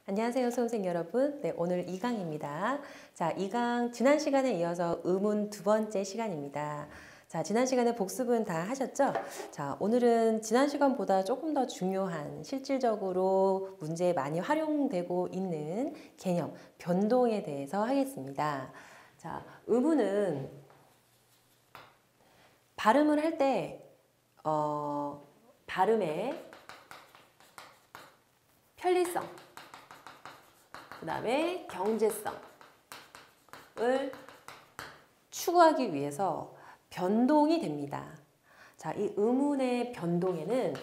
안녕하세요, 수험생 여러분. 네, 오늘 2강입니다. 자, 2강 지난 시간에 이어서 의문 두 번째 시간입니다. 자, 지난 시간에 복습은 다 하셨죠? 자, 오늘은 지난 시간보다 조금 더 중요한 실질적으로 문제에 많이 활용되고 있는 개념, 변동에 대해서 하겠습니다. 자, 의문은 발음을 할 때 발음의 편리성, 그 다음에 경제성을 추구하기 위해서 변동이 됩니다. 자, 이 의문의 변동에는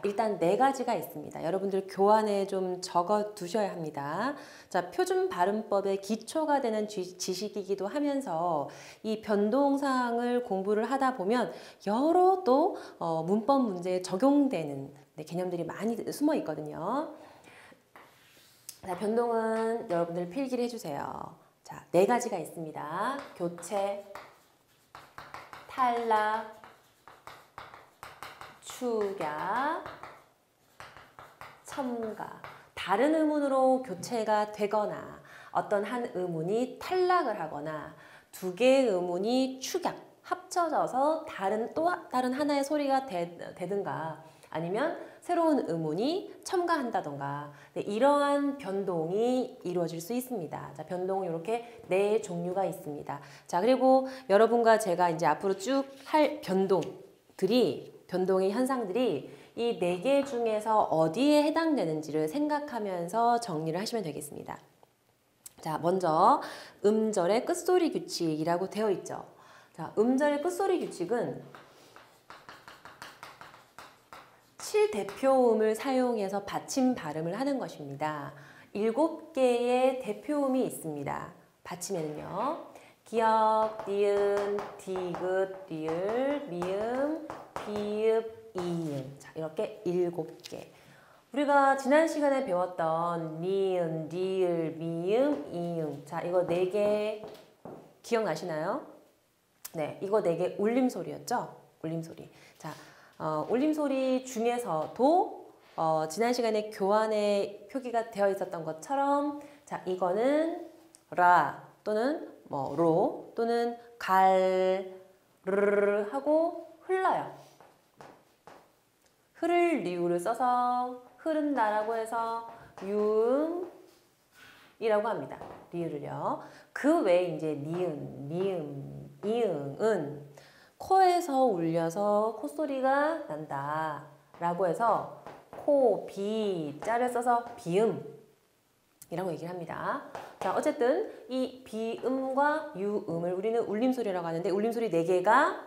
일단 네 가지가 있습니다. 여러분들 교환에 좀 적어 두셔야 합니다. 자, 표준 발음법의 기초가 되는 지식이기도 하면서 이 변동사항을 공부를 하다 보면 여러 또 문법 문제에 적용되는 개념들이 많이 숨어 있거든요. 자, 변동은 여러분들 필기를 해주세요. 자, 네 가지가 있습니다. 교체, 탈락, 축약, 첨가. 다른 의문으로 교체가 되거나 어떤 한 의문이 탈락을 하거나 두 개의 의문이 축약, 합쳐져서 또 다른 하나의 소리가 되든가 아니면 새로운 의문이 첨가한다던가 이러한 변동이 이루어질 수 있습니다. 자, 변동은 이렇게 네 종류가 있습니다. 자, 그리고 여러분과 제가 이제 앞으로 쭉 할 변동의 현상들이 이 네 개 중에서 어디에 해당되는지를 생각하면서 정리를 하시면 되겠습니다. 자, 먼저 음절의 끝소리 규칙이라고 되어 있죠. 자, 음절의 끝소리 규칙은 7대표음을 사용해서 받침 발음을 하는 것입니다. 7개의 대표음이 있습니다. 받침에는요. 기역, 니은, 디귿, 리을, 미음, 비읍, 이음. 자, 이렇게 7개. 우리가 지난 시간에 배웠던 니은, 리을, 미음, 이음. 자, 이거 4개 기억나시나요? 네, 이거 4개 울림소리였죠? 울림소리. 자, 울림소리 중에서도 지난 시간에 교환에 표기가 되어 있었던 것처럼 자, 이거는 라 또는 로 또는 갈, 르르 하고 흘러요. 흐를 리우를 써서 흐른다라고 해서 유음이라고 합니다. 리을을요. 그 외에 이제 니은, 미음, 이응은 코에서 울려서 콧소리가 난다 라고 해서 코, 비, 자를 써서 비음이라고 얘기를 합니다. 자, 어쨌든 이 비음과 유음을 우리는 울림소리라고 하는데 울림소리 4개가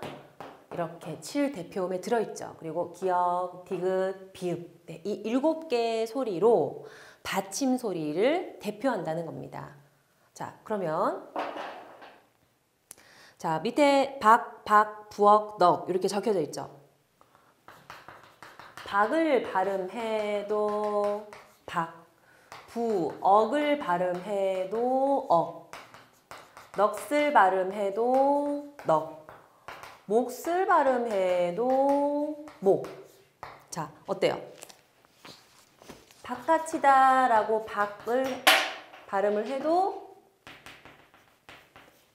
이렇게 7대표음에 들어있죠. 그리고 기역, 디귿, 비읍 네, 이 7개의 소리로 받침 소리를 대표한다는 겁니다. 자, 그러면 자, 밑에 박, 부억, 넉 이렇게 적혀져 있죠. 박을 발음해도 박, 부억을 발음해도 억, 넋을 발음해도 넉, 몫을 발음해도 목. 자, 어때요? 박가치다라고 박을 발음을 해도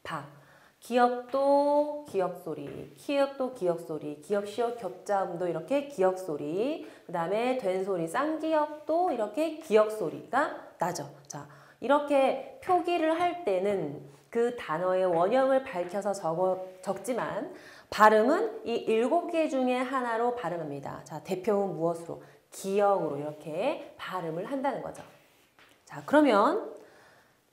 박. 기역도 기역소리, 키읔도 기역소리, 기역시옷 겹자음도 이렇게 기역소리, 그 다음에 된소리, 쌍기역도 이렇게 기역소리가 나죠. 자, 이렇게 표기를 할 때는 그 단어의 원형을 밝혀서 적지만 발음은 이 7개 중에 하나로 발음합니다. 자, 대표음은 무엇으로? 기역으로 이렇게 발음을 한다는 거죠. 자, 그러면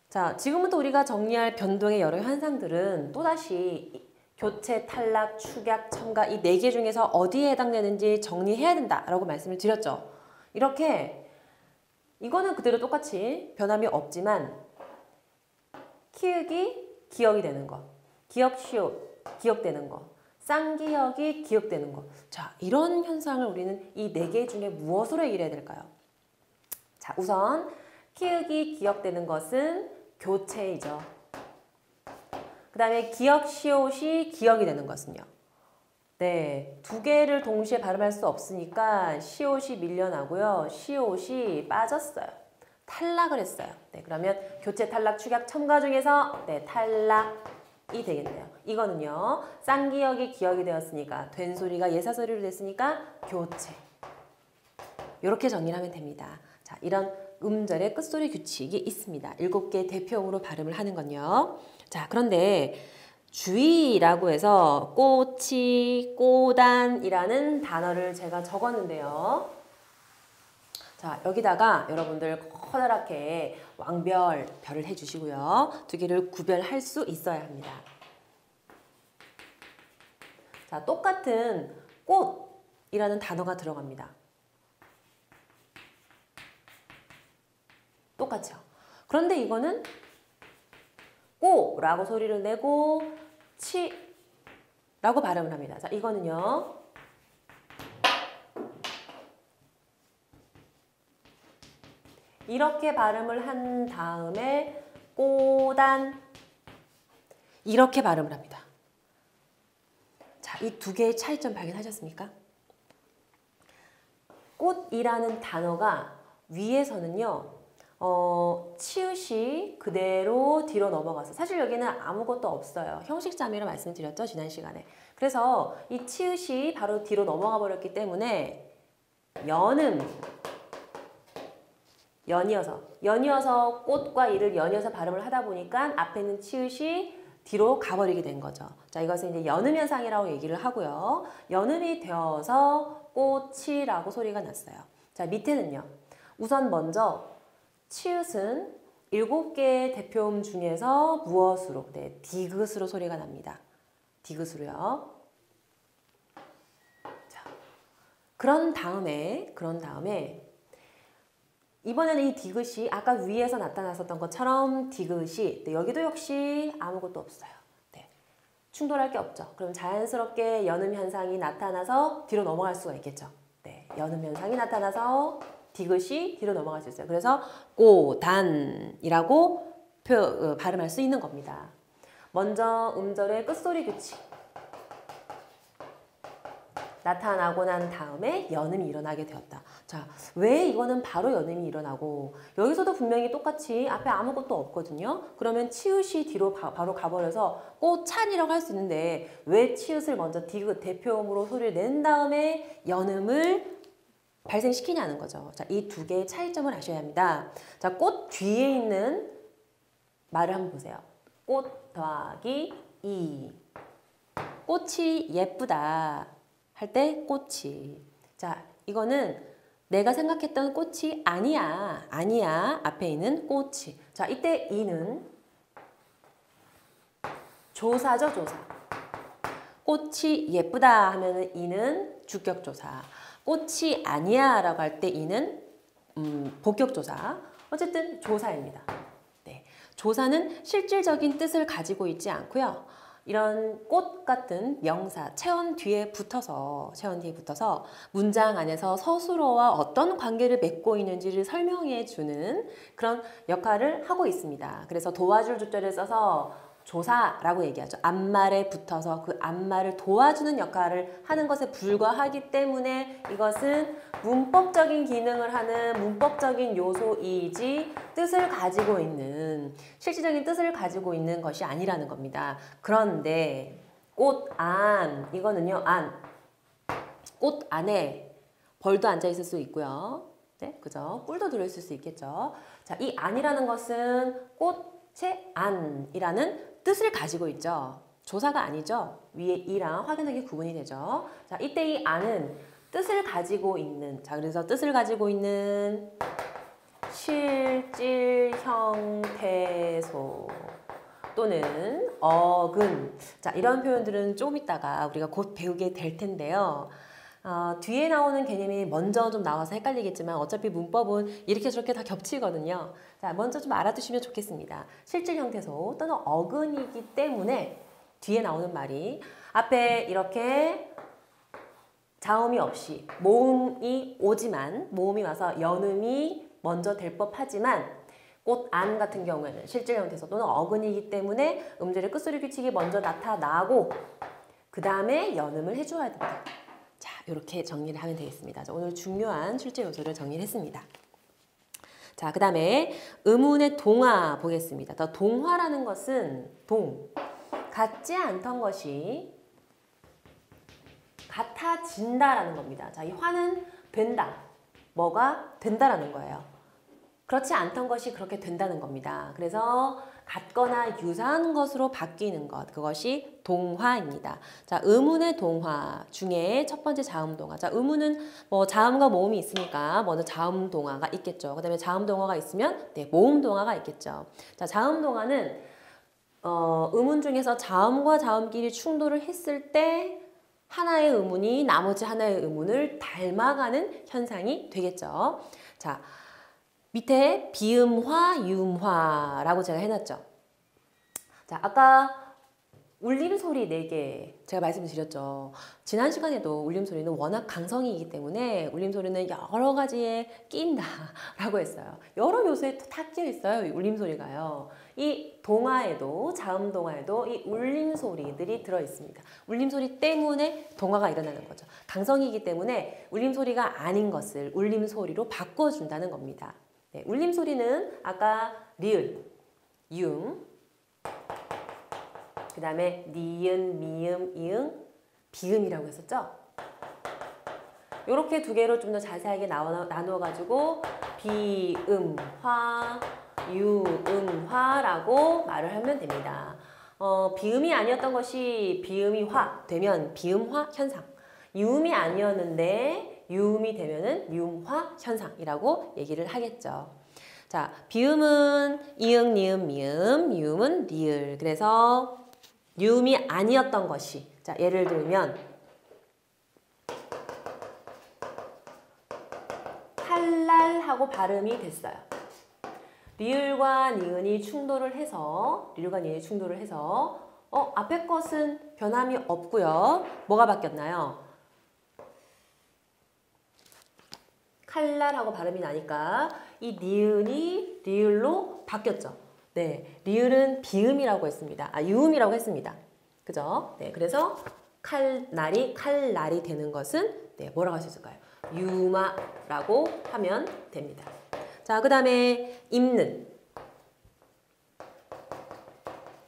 자, 지금부터 우리가 정리할 변동의 여러 현상들은 또다시 교체, 탈락, 축약, 첨가 이 4개 중에서 어디에 해당되는지 정리해야 된다라고 말씀을 드렸죠. 이렇게 이거는 그대로 똑같이 변함이 없지만 키읔이 기역이 되는 거, 기역시옷 기역되는 거, 쌍기역이 기역되는 거. 자, 이런 현상을 우리는 이 4개 중에 무엇으로 얘기를 해야 될까요? 자, 우선 키읔이 기역되는 것은 교체이죠. 그 다음에 기역시옷이 기역이 되는 것은요. 네, 두 개를 동시에 발음할 수 없으니까 시옷이 밀려나고요. 시옷이 빠졌어요. 탈락을 했어요. 네, 그러면 교체, 탈락, 축약, 첨가 중에서 네, 탈락이 되겠네요. 이거는요. 쌍기역이 기역이 되었으니까 된 소리가 예사소리로 됐으니까 교체. 이렇게 정리를 하면 됩니다. 자, 이런 음절의 끝소리 규칙이 있습니다. 7개 대표음으로 발음을 하는 건요. 자, 그런데 주의라고 해서 꼬치, 꼬단이라는 단어를 제가 적었는데요. 자, 여기다가 여러분들 커다랗게 왕별, 별을 해주시고요. 두 개를 구별할 수 있어야 합니다. 자, 똑같은 꽃이라는 단어가 들어갑니다. 똑같죠? 그런데 이거는 꼬라고 소리를 내고 치라고 발음을 합니다. 자, 이거는요. 이렇게 발음을 한 다음에 꼬단 이렇게 발음을 합니다. 자, 이 두 개의 차이점 발견하셨습니까? 꽃이라는 단어가 위에서는요. 치읓이 그대로 뒤로 넘어가서 사실 여기는 아무것도 없어요. 형식자미로 말씀드렸죠. 지난 시간에. 그래서 이 치읓이 바로 뒤로 넘어가 버렸기 때문에 연이어서 꽃과 이를 연이어서 발음을 하다 보니까 앞에 있는 치읓이 뒤로 가버리게 된 거죠. 자, 이것은 이제 연음 현상이라고 얘기를 하고요. 연음이 되어서 꽃이라고 소리가 났어요. 자, 밑에는요. 우선 먼저 치읓은 7개의 대표음 중에서 무엇으로? 네, 디귿으로 소리가 납니다. 디귿으로요. 자, 그런 다음에 이번에는 이 디귿이 아까 위에서 나타났었던 것처럼 디귿이 네, 여기도 역시 아무것도 없어요. 네, 충돌할 게 없죠. 그럼 자연스럽게 연음 현상이 나타나서 뒤로 넘어갈 수가 있겠죠. 네, 연음 현상이 나타나서 디귿이 뒤로 넘어갈 수 있어요. 그래서 꼬단이라고 발음할 수 있는 겁니다. 먼저 음절의 끝소리 규칙. 나타나고 난 다음에 연음이 일어나게 되었다. 자, 왜 이거는 바로 연음이 일어나고 여기서도 분명히 똑같이 앞에 아무것도 없거든요. 그러면 치읓이 뒤로 바로 가버려서 꼬찬이라고 할 수 있는데 왜 치읓을 먼저 디귿 대표음으로 소리를 낸 다음에 연음을 발생시키냐는 거죠. 자, 이 두 개의 차이점을 아셔야 합니다. 자, 꽃 뒤에 있는 말을 한번 보세요. 꽃 더하기 이. 꽃이 예쁘다 할 때 꽃이. 자, 이거는 내가 생각했던 꽃이 아니야. 앞에 있는 꽃이. 자, 이때 이는 조사죠, 조사. 꽃이 예쁘다 하면은 이는 주격조사. 꽃이 아니야 라고 할 때 이는 복격조사. 어쨌든 조사입니다. 네, 조사는 실질적인 뜻을 가지고 있지 않고요. 이런 꽃 같은 명사, 체언 뒤에 붙어서 문장 안에서 서술어와 어떤 관계를 맺고 있는지를 설명해 주는 그런 역할을 하고 있습니다. 그래서 도와줄 주절을 써서 조사라고 얘기하죠. 앞말에 붙어서 그 앞말을 도와주는 역할을 하는 것에 불과하기 때문에 이것은 문법적인 기능을 하는 문법적인 요소이지 뜻을 가지고 있는 실질적인 뜻을 가지고 있는 것이 아니라는 겁니다. 그런데 꽃 안, 이거는요. 꽃 안에 벌도 앉아 있을 수 있고요. 네, 그죠? 꿀도 들어있을 수 있겠죠. 자, 이 안이라는 것은 꽃의 안이라는 뜻을 가지고 있죠. 조사가 아니죠. 위에 이랑 확연하게 구분이 되죠. 자, 이때 이 안은 뜻을 가지고 있는, 자, 그래서 뜻을 가지고 있는 실질 형태소 또는 어근. 자, 이런 표현들은 좀 이따가 우리가 곧 배우게 될 텐데요. 뒤에 나오는 개념이 먼저 좀 나와서 헷갈리겠지만 어차피 문법은 이렇게 저렇게 다 겹치거든요. 자, 먼저 좀 알아두시면 좋겠습니다. 실질 형태소 또는 어근이기 때문에 뒤에 나오는 말이 앞에 이렇게 자음이 없이 모음이 오지만 모음이 와서 연음이 먼저 될 법하지만 꽃 안 같은 경우에는 실질 형태소 또는 어근이기 때문에 음절의 끝소리 규칙이 먼저 나타나고 그 다음에 연음을 해줘야 된다. 자, 이렇게 정리를 하면 되겠습니다. 자, 오늘 중요한 출제 요소를 정리를 했습니다. 자, 그 다음에 의문의 동화 보겠습니다. 더 동화라는 것은 같지 않던 것이 같아진다라는 겁니다. 자, 이 화는 된다. 뭐가 된다라는 거예요. 그렇지 않던 것이 그렇게 된다는 겁니다. 그래서 같거나 유사한 것으로 바뀌는 것, 그것이 동화입니다. 자, 의문의 동화 중에 첫 번째 자음동화. 자, 의문은 뭐 자음과 모음이 있으니까 먼저 자음동화가 있겠죠. 그 다음에 자음동화가 있으면 네, 모음동화가 있겠죠. 자, 자음동화는 의문 중에서 자음과 자음끼리 충돌을 했을 때 하나의 의문이 나머지 하나의 의문을 닮아가는 현상이 되겠죠. 자, 밑에 비음화, 유음화라고 제가 해놨죠. 자, 아까 울림소리 4개 제가 말씀드렸죠. 지난 시간에도 울림소리는 워낙 강성이기 때문에 울림소리는 여러 가지에 끼인다라고 했어요. 여러 요소에 다 끼어 있어요. 이 울림소리가요. 이 동화에도 자음동화에도 이 울림소리들이 들어있습니다. 울림소리 때문에 동화가 일어나는 거죠. 강성이기 때문에 울림소리가 아닌 것을 울림소리로 바꿔준다는 겁니다. 네, 울림소리는 아까 리을, 융, 그 다음에 니은, 미음, 이응, 비음이라고 했었죠? 이렇게 두 개로 좀 더 자세하게 나누어가지고 비음화, 유음화라고 말을 하면 됩니다. 비음이 아니었던 것이 비음이 화 되면 비음화 현상, 유음이 아니었는데 유음이 되면은 유음화 현상이라고 얘기를 하겠죠. 자, 비음은 이응, 니은, 미음, 유음은 리을. 그래서 유음이 아니었던 것이, 자, 예를 들면 칼날하고 발음이 됐어요. 리을과 니은이 충돌을 해서 앞에 것은 변함이 없고요. 뭐가 바뀌었나요? 칼날하고 발음이 나니까 이 니은이 리을로 바뀌었죠. 네, 리을은 비음이라고 했습니다. 유음이라고 했습니다. 그죠? 네, 그래서 칼날이 되는 것은 네, 뭐라고 할 수 있을까요? 유마라고 하면 됩니다. 자, 그 다음에 입는.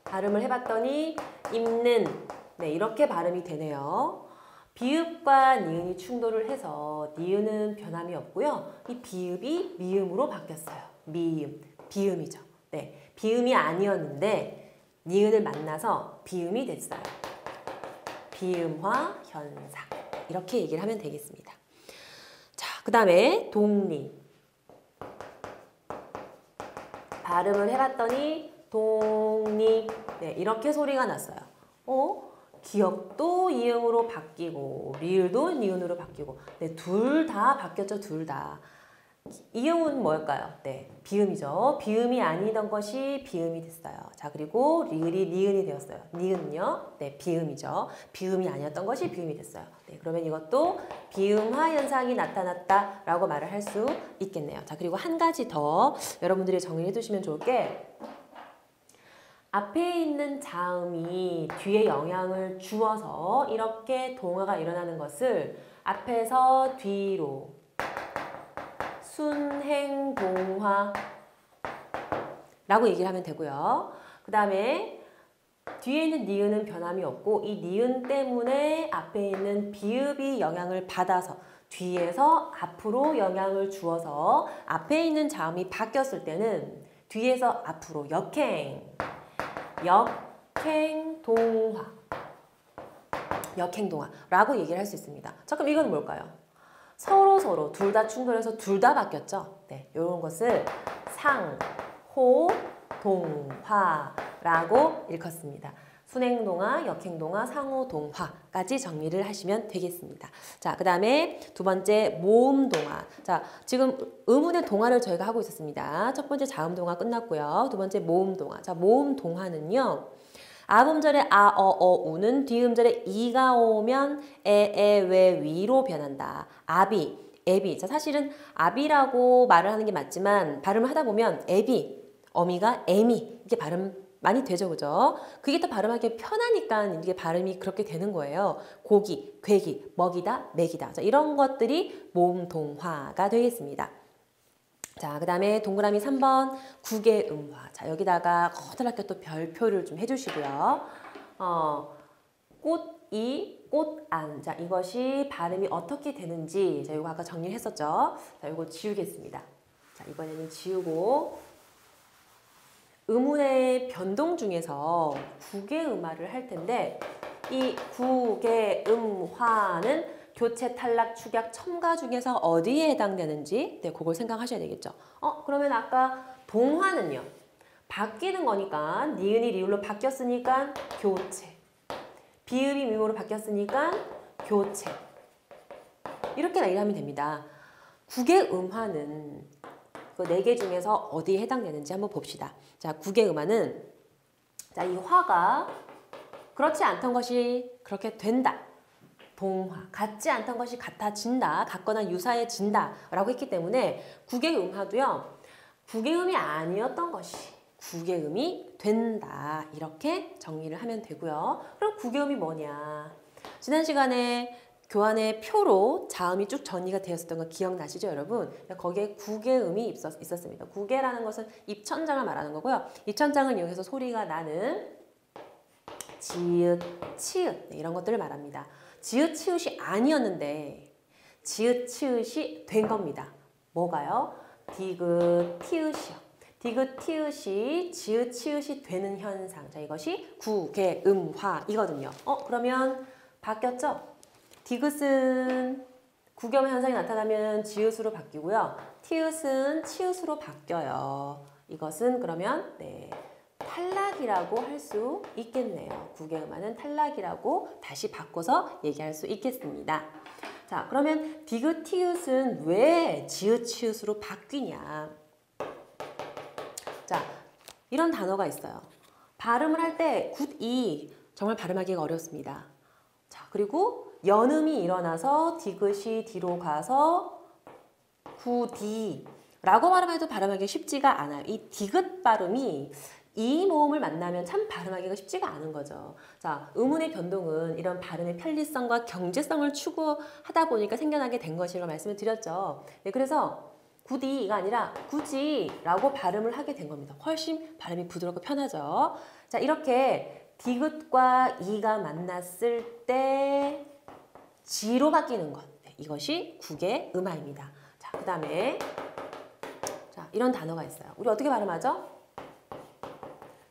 발음을 해봤더니 입는. 네, 이렇게 발음이 되네요. 비읍과 니은이 충돌을 해서 니은은 변함이 없고요. 이 비읍이 미음으로 바뀌었어요. 미음, 비음이죠. 네, 비음이 아니었는데 니은을 만나서 비음이 됐어요. 비음화 현상. 이렇게 얘기를 하면 되겠습니다. 자, 그 다음에 독립. 발음을 해봤더니 독립. 네, 이렇게 소리가 났어요. 기역도 이응으로 바뀌고 리을도 니은으로 바뀌고 네, 둘 다 바뀌었죠. 둘 다. 이응은 뭘까요? 네, 비음이죠. 비음이 아니던 것이 비음이 됐어요. 자, 그리고 리을이 니은이 되었어요. 니은요? 네, 비음이죠. 비음이 아니었던 것이 비음이 됐어요. 네, 그러면 이것도 비음화 현상이 나타났다라고 말을 할 수 있겠네요. 자, 그리고 한 가지 더 여러분들이 정리해 두시면 좋을 게 앞에 있는 자음이 뒤에 영향을 주어서 이렇게 동화가 일어나는 것을 앞에서 뒤로 순행동화라고 얘기를 하면 되고요. 그 다음에 뒤에 있는 니은은 변함이 없고 이 니은 때문에 앞에 있는 비읍이 영향을 받아서 뒤에서 앞으로 영향을 주어서 앞에 있는 자음이 바뀌었을 때는 뒤에서 앞으로 역행동화라고 얘기를 할 수 있습니다. 자, 그럼 이건 뭘까요? 서로 둘 다 충돌해서 둘 다 바뀌었죠. 네, 이런 것을 상호동화라고 일컫습니다. 순행동화, 역행동화, 상호동화까지 정리를 하시면 되겠습니다. 자, 그 다음에 두 번째 모음동화. 자, 지금 의문의 동화를 저희가 하고 있었습니다. 첫 번째 자음동화 끝났고요. 두 번째 모음동화. 자, 모음동화는요. 아음절에 아, 우는 뒤음절에 이가 오면 왜, 위로 변한다. 아비, 애비. 자, 사실은 아비라고 말을 하는 게 맞지만 발음을 하다 보면 애비, 어미가 애미 이렇게 많이 되죠, 그죠? 그게 더 발음하기 편하니까 이게 발음이 그렇게 되는 거예요. 고기, 괴기, 먹이다, 먹이다. 자, 이런 것들이 모음 동화가 되겠습니다. 자, 그 다음에 동그라미 3번 국외음화. 자, 여기다가 고등학교 또 별표를 좀 해주시고요. 꽃이, 꽃안. 자, 이것이 발음이 어떻게 되는지, 자, 이거 아까 정리를 했었죠. 자, 이거 지우겠습니다. 자, 이번에는 지우고, 음운의 변동 중에서 국외음화를 할 텐데, 이 국외음화는 교체, 탈락, 축약, 첨가 중에서 어디에 해당되는지, 네, 그걸 생각하셔야 되겠죠. 그러면 아까 동화는요, 바뀌는 거니까, 니은이 리을로 바뀌었으니까 교체. 비읍이 미음으로 바뀌었으니까 교체. 이렇게 이해하면 됩니다. 국외음화는 그 4개 중에서 어디에 해당되는지 한번 봅시다. 자, 국외음화는 자, 이 화가 그렇지 않던 것이 그렇게 된다. 동화. 같지 않던 것이 같아진다. 같거나 유사해진다. 라고 했기 때문에 국외음화도요. 국외음이 아니었던 것이 국외음이 된다. 이렇게 정리를 하면 되고요. 그럼 국외음이 뭐냐? 지난 시간에 교환의 표로 자음이 쭉 정리가 되었었던 거 기억나시죠, 여러분? 거기에 국외음이 있었습니다. 국외라는 것은 입천장을 말하는 거고요. 입천장을 이용해서 소리가 나는 지읒, 치읒 이런 것들을 말합니다. 지읒, 치읒이 아니었는데 지읒, 치읒이 된 겁니다. 뭐가요? 디귿, 티읒이요. 디귿, 티읒이 지읒, 치읒이 되는 현상. 자, 이것이 국외음화이거든요. 그러면 바뀌었죠? 디귿은 국외음 현상이 나타나면 지읒으로 바뀌고요. 티읒은 치읒으로 바뀌어요. 이것은 그러면 네, 탈락이라고 할 수 있겠네요. 국외음화는 탈락이라고 다시 바꿔서 얘기할 수 있겠습니다. 자, 그러면 디귿, 티읒은 왜 지읒, 치읒으로 바뀌냐? 자, 이런 단어가 있어요. 발음을 할 때 굿이 정말 발음하기가 어렵습니다. 자, 그리고 연음이 일어나서 디귿이 뒤로 가서 굿이 라고 발음해도 발음하기 쉽지가 않아요. 이 디귿 발음이 이 모음을 만나면 참 발음하기가 쉽지가 않은 거죠. 자, 음운의 변동은 이런 발음의 편리성과 경제성을 추구하다 보니까 생겨나게 된 것이라고 말씀을 드렸죠. 네, 그래서 굿이가 아니라 굳이라고 발음을 하게 된 겁니다. 훨씬 발음이 부드럽고 편하죠. 자, 이렇게 디귿과 이가 만났을 때 지로 바뀌는 것. 네, 이것이 국외음화입니다. 자, 그 다음에 자, 이런 단어가 있어요. 우리 어떻게 발음하죠?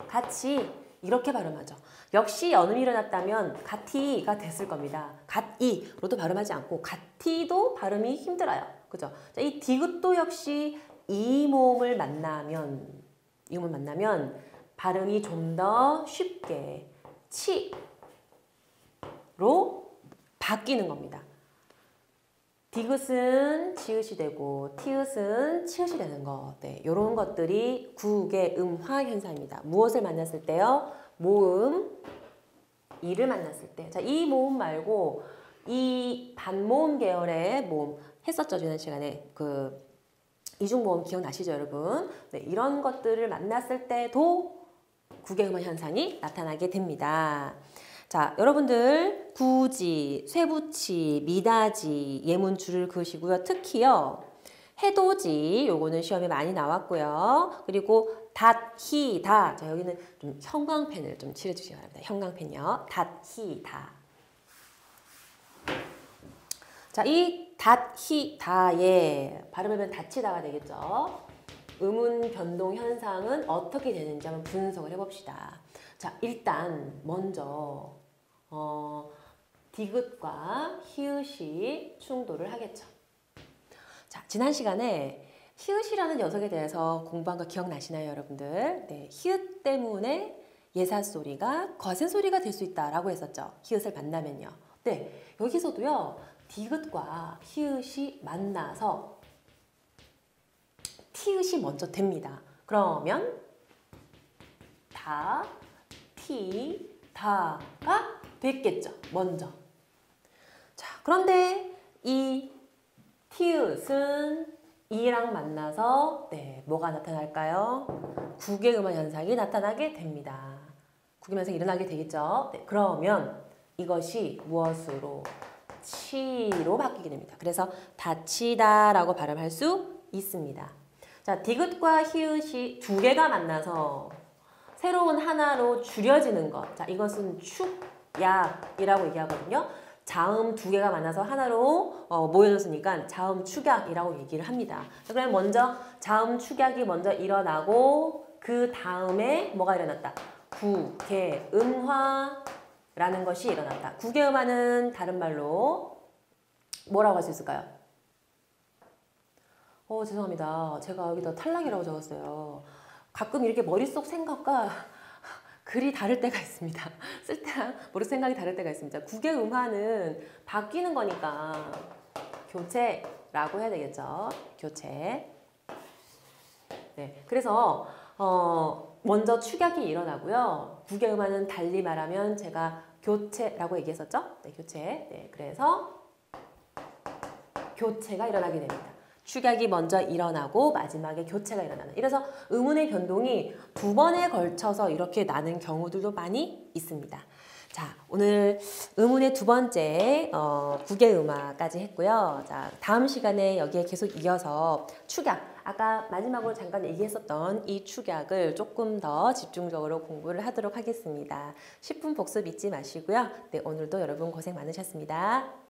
같이 이렇게 발음하죠. 역시 연음이 일어났다면 같이가 됐을 겁니다. 같이로도 발음하지 않고 같이도 발음이 힘들어요. 그죠? 자, 이 디귿도 역시 이 모음을 만나면 발음이 좀 더 쉽게 치로 바뀌는 겁니다. 디귿은 지읒이 되고 티읒은 치읒이 되는 것. 네, 이런 것들이 국외음화 현상입니다. 무엇을 만났을 때요? 모음, 이를 만났을 때. 자, 이 모음 말고 이 반모음 계열의 모음 했었죠, 지난 시간에. 그 이중모음 기억나시죠, 여러분? 네, 이런 것들을 만났을 때도 국외음화 현상이 나타나게 됩니다. 자, 여러분들 구지, 쇠붙이, 미다지, 예문줄을 그으시고요. 특히요. 해도지, 요거는 시험에 많이 나왔고요. 그리고 닷, 히, 다. 자, 여기는 좀 형광펜을 좀 칠해주시기 바랍니다. 형광펜요. 닷, 히, 다. 자, 이 닷, 히, 다의 발음하면 다치다가 되겠죠. 음운 변동 현상은 어떻게 되는지 한번 분석을 해봅시다. 자, 일단 먼저 디귿과 히읗이 충돌을 하겠죠. 자, 지난 시간에 히읗이라는 녀석에 대해서 공부한 거 기억나시나요, 여러분들? 네, 히읗 때문에 예사소리가 거센소리가 될 수 있다라고 했었죠. 히읗을 만나면요. 네, 여기서도요. 디귿과 히읗이 만나서 티읒이 먼저 됩니다. 그러면 다, 티, 다가 됐겠죠. 먼저. 자, 그런데 이 티읒은 이랑 만나서 네, 뭐가 나타날까요? 국외음화 현상이 나타나게 됩니다. 국외음화 현상이 일어나게 되겠죠. 네, 그러면 이것이 무엇으로? 치로 바뀌게 됩니다. 그래서 다치다라고 발음할 수 있습니다. 자, 디귿과 히읗이 두 개가 만나서 새로운 하나로 줄여지는 것. 자, 이것은 축약이라고 얘기하거든요. 자음 두 개가 만나서 하나로 모여졌으니까 자음 축약이라고 얘기를 합니다. 그러면 먼저 자음 축약이 먼저 일어나고 그 다음에 뭐가 일어났다? 국외음화라는 것이 일어났다. 국외음화는 다른 말로 뭐라고 할 수 있을까요? 죄송합니다. 제가 여기다 탈락이라고 적었어요. 가끔 이렇게 머릿속 생각과 글이 다를 때가 있습니다. 쓸 때랑 머릿속 생각이 다를 때가 있습니다. 국외음화는 바뀌는 거니까 교체라고 해야 되겠죠. 교체. 네, 그래서 먼저 축약이 일어나고요. 국외음화는 달리 말하면 제가 교체라고 얘기했었죠. 네, 교체. 네, 그래서 교체가 일어나게 됩니다. 축약이 먼저 일어나고 마지막에 교체가 일어나는. 이래서 음운의 변동이 두 번에 걸쳐서 이렇게 나는 경우들도 많이 있습니다. 자, 오늘 음운의 두 번째 국외음화까지 했고요. 자, 다음 시간에 여기에 계속 이어서 축약, 아까 마지막으로 잠깐 얘기했었던 이 축약을 조금 더 집중적으로 공부를 하도록 하겠습니다. 10분 복습 잊지 마시고요. 네, 오늘도 여러분 고생 많으셨습니다.